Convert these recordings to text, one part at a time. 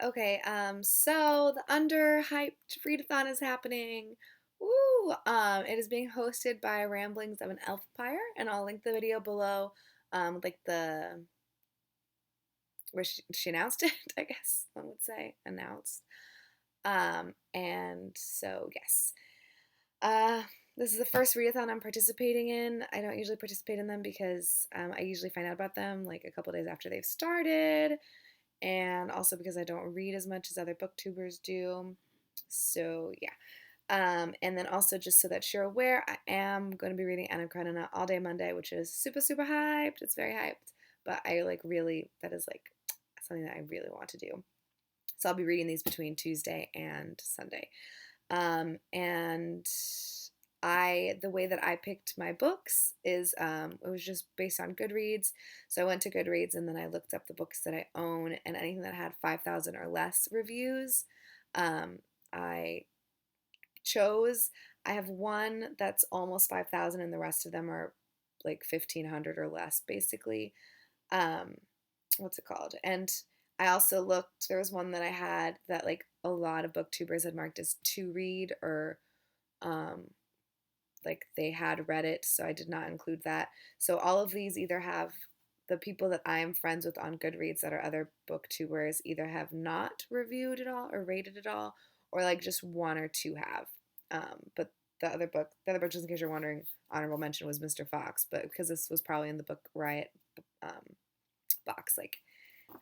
Okay, so the Underhyped Readathon is happening. Woo! It is being hosted by Ramblings of an Elfpire, and I'll link the video below, like where she announced it, I guess one would say, announced. And so yes. Uh, this is the first readathon I'm participating in. I don't usually participate in them because I usually find out about them like a couple days after they've started, and also because I don't read as much as other booktubers do. So yeah. And then also just so that you're aware, I am going to be reading Anna Karenina all day Monday, which is super super hyped. It's very hyped, but I like really that is like something that I really want to do. So I'll be reading these between Tuesday and Sunday. And the way that I picked my books is it was just based on Goodreads. So I went to Goodreads and then I looked up the books that I own, and anything that had 5,000 or less reviews, I chose. I have one that's almost 5,000 and the rest of them are like 1,500 or less, basically. Um, what's it called? And I also looked, there was one that I had that like a lot of booktubers had marked as to read, or um, like they had read it, so I did not include that. So all of these either have the people that I am friends with on Goodreads that are other booktubers either have not reviewed at all or rated at all, or like just one or two have. But the other book, just in case you're wondering, honorable mention was Mr. Fox, but because this was probably in the Book Riot um, box, like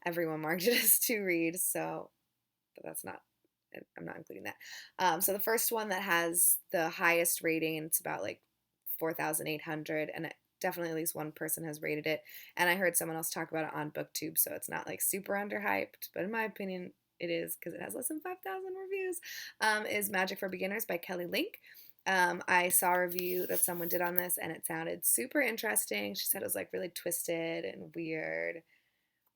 everyone marked it as to read, so but that's not. I'm not including that. So the first one that has the highest rating, and it's about like 4,800, and definitely at least one person has rated it. And I heard someone else talk about it on BookTube, so it's not like super underhyped, but in my opinion, it is because it has less than 5,000 reviews. Is Magic for Beginners by Kelly Link. I saw a review that someone did on this, and it sounded super interesting. She said it was like really twisted and weird.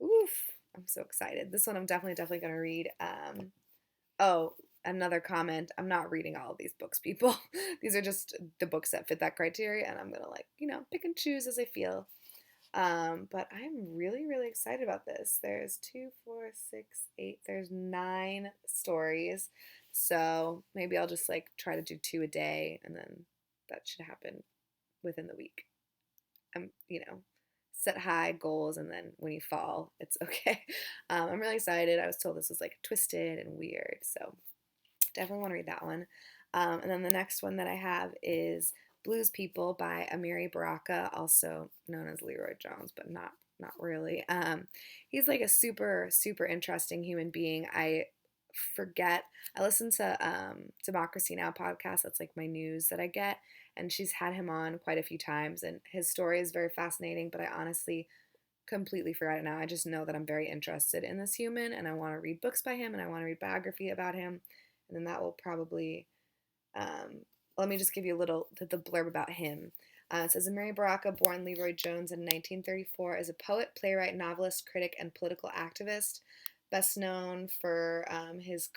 Oof, I'm so excited. This one I'm definitely going to read. Oh, another comment. I'm not reading all of these books, people. These are just the books that fit that criteria, and I'm gonna like, pick and choose as I feel. But I'm really, really excited about this. There's two, four, six, eight, there's 9 stories. So maybe I'll just like try to do 2 a day, and then that should happen within the week. Set high goals, and then when you fall, it's okay. I'm really excited. I was told this was like twisted and weird, so definitely want to read that one. And then the next one that I have is Blues People by Amiri Baraka, also known as Leroy Jones, but not really. He's like a super super interesting human being. I listen to Democracy Now! Podcast. That's like my news that I get, and she's had him on quite a few times, and his story is very fascinating, but I honestly completely forgot it now. I just know that I'm very interested in this human, and I want to read books by him, and I want to read biography about him, and then that will probably, um, let me just give you a little, the blurb about him. It says, Mary Baraka, born Leroy Jones in 1934, is a poet, playwright, novelist, critic, and political activist. Best known for his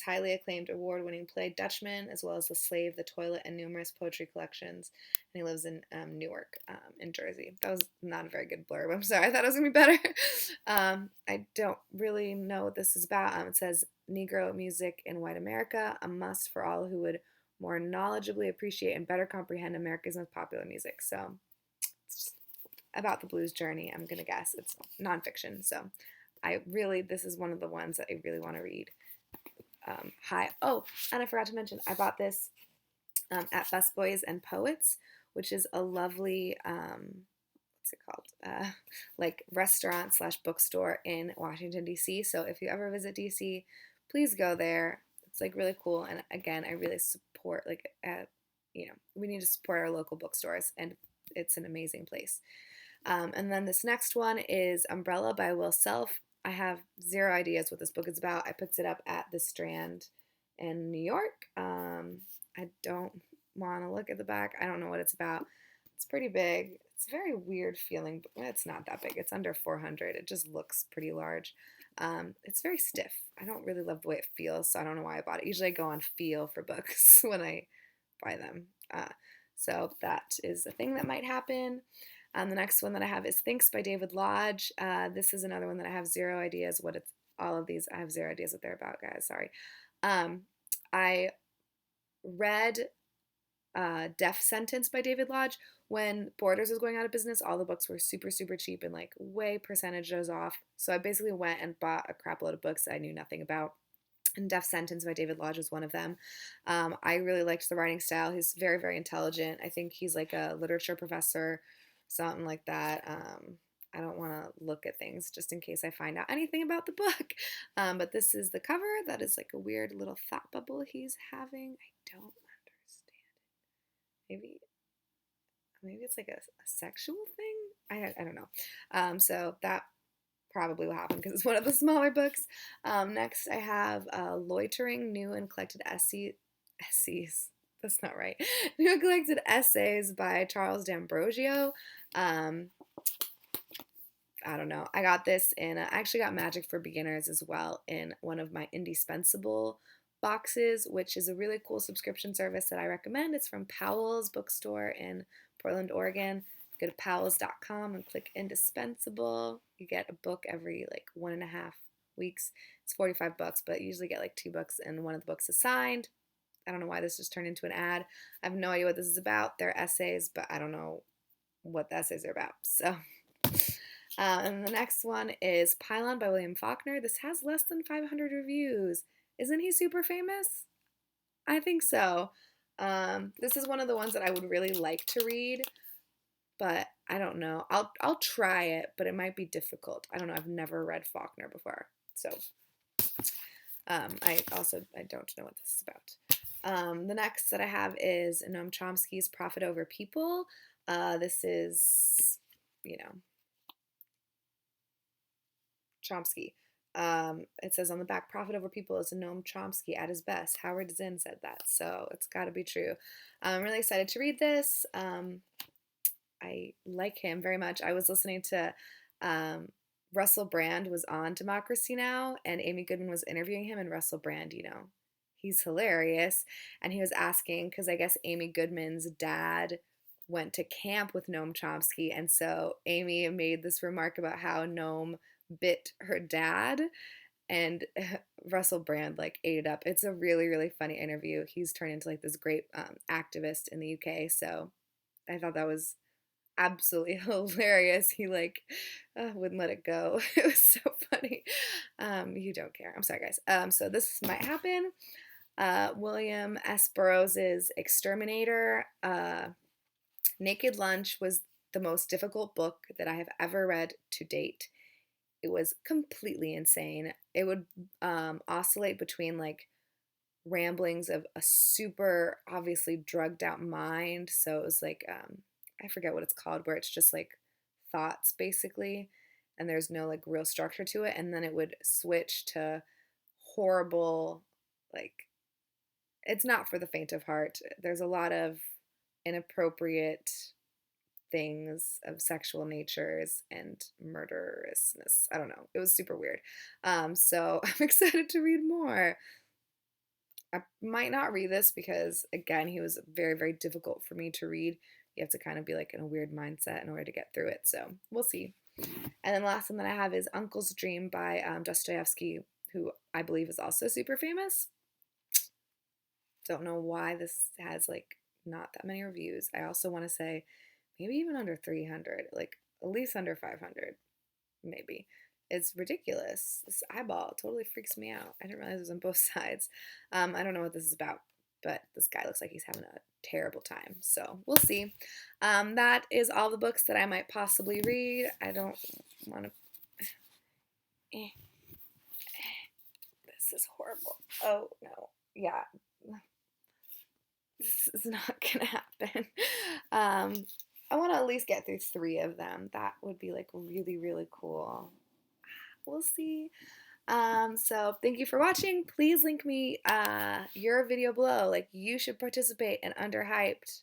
highly acclaimed award-winning play Dutchman, as well as The Slave, The Toilet, and numerous poetry collections. And he lives in Newark, in Jersey. That was not a very good blurb. I'm sorry. I thought it was going to be better. I don't really know what this is about. It says, Negro music in white America, a must for all who would more knowledgeably appreciate and better comprehend America's most popular music. So it's just about the blues journey, I'm going to guess. It's nonfiction, so this is one of the ones that I really want to read. Oh, and I forgot to mention, I bought this at Busboys and Poets, which is a lovely, what's it called? Like restaurant slash bookstore in Washington, D.C. So if you ever visit D.C., please go there. It's like really cool. And again, I really support, like, we need to support our local bookstores, and it's an amazing place. And then this next one is Umbrella by Will Self. I have zero ideas what this book is about. I picked it up at the Strand in New York. I don't want to look at the back. I don't know what it's about. It's pretty big. It's a very weird feeling, but it's not that big. It's under 400. It just looks pretty large. It's very stiff. I don't really love the way it feels, so I don't know why I bought it. Usually I go on feel for books when I buy them. So that is a thing that might happen. The next one that I have is Thinks by David Lodge. This is another one that I have zero ideas what it's all of these. I have zero ideas what they're about, guys. Sorry. I read Death Sentence by David Lodge. When Borders was going out of business, all the books were super, super cheap and like way percentages off. So I basically went and bought a crap load of books that I knew nothing about. And Death Sentence by David Lodge was one of them. I really liked the writing style. He's very, very intelligent. I think he's like a literature professor, something like that. I don't want to look at things just in case I find out anything about the book. But this is the cover. That is like a weird little thought bubble he's having. I don't understand. Maybe it's like a sexual thing. I don't know. So that probably will happen because it's one of the smaller books. Next, I have Loitering New and Collected Essays. That's not right. New and Collected Essays by Charles D'Ambrosio. I don't know. I got this in, I actually got Magic for Beginners as well in one of my Indiespensible boxes, which is a really cool subscription service that I recommend. It's from Powell's bookstore in Portland, Oregon. Go to powells.com and click Indispensable. You get a book every like 1.5 weeks. It's $45, but you usually get like 2 books, and one of the books is signed. I don't know why this just turned into an ad. I have no idea what this is about. They're essays, but I don't know what the essays are about. So, and the next one is Pylon by William Faulkner. This has less than 500 reviews. Isn't he super famous? I think so. This is one of the ones that I would really like to read, but I don't know. I'll try it, but it might be difficult. I don't know. I've never read Faulkner before, so I don't know what this is about. The next that I have is Noam Chomsky's Profit Over People. This is, Chomsky. It says on the back, Profit Over People is a Noam Chomsky at his best. Howard Zinn said that, so it's got to be true. I'm really excited to read this. I like him very much. I was listening to Russell Brand was on Democracy Now! And Amy Goodman was interviewing him, and Russell Brand, he's hilarious. And he was asking, because I guess Amy Goodman's dad went to camp with Noam Chomsky, and so Amy made this remark about how Noam bit her dad, and Russell Brand like ate it up. It's a really, really funny interview. He's turned into like this great activist in the UK, so I thought that was absolutely hilarious. He like wouldn't let it go. It was so funny. You don't care. I'm sorry, guys. So this might happen. William S. Burroughs' Exterminator. Naked Lunch was the most difficult book that I have ever read to date. It was completely insane. It would oscillate between like ramblings of a super obviously drugged out mind. So it was like I forget what it's called, where it's just like thoughts basically, and there's no like real structure to it. And then it would switch to horrible, like, it's not for the faint of heart. There's a lot of inappropriate things of sexual natures and murderousness. I don't know. It was super weird. So I'm excited to read more. I might not read this because, again, he was very, very difficult for me to read. You have to kind of be like in a weird mindset in order to get through it. So we'll see. And then the last one that I have is Uncle's Dream by Dostoevsky, who I believe is also super famous. Don't know why this has like not that many reviews. I also want to say maybe even under 300, like at least under 500, maybe. It's ridiculous. This eyeball totally freaks me out. I didn't realize it was on both sides. I don't know what this is about, but this guy looks like he's having a terrible time. So we'll see. That is all the books that I might possibly read. I don't want to. This is horrible. Oh no. Yeah. This is not gonna happen. I want to at least get through 3 of them. That would be like really, really cool. We'll see. So thank you for watching. Please link me your video below. Like, you should participate in Underhyped.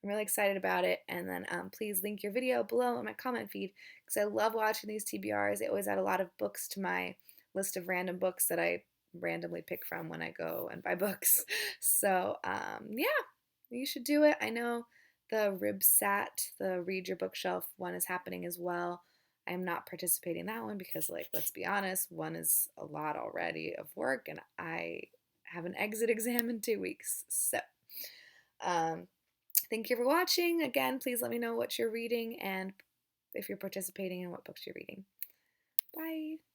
I'm really excited about it. And then please link your video below in my comment feed, because I love watching these TBRs. They always add a lot of books to my list of random books that I randomly pick from when I go and buy books. So yeah, you should do it. I know the RibSat, the Read Your Bookshelf one, is happening as well. I'm not participating in that one because, like, let's be honest, one is a lot already of work, and I have an exit exam in 2 weeks. So, um, thank you for watching. Again, please let me know what you're reading and if you're participating and what books you're reading. Bye.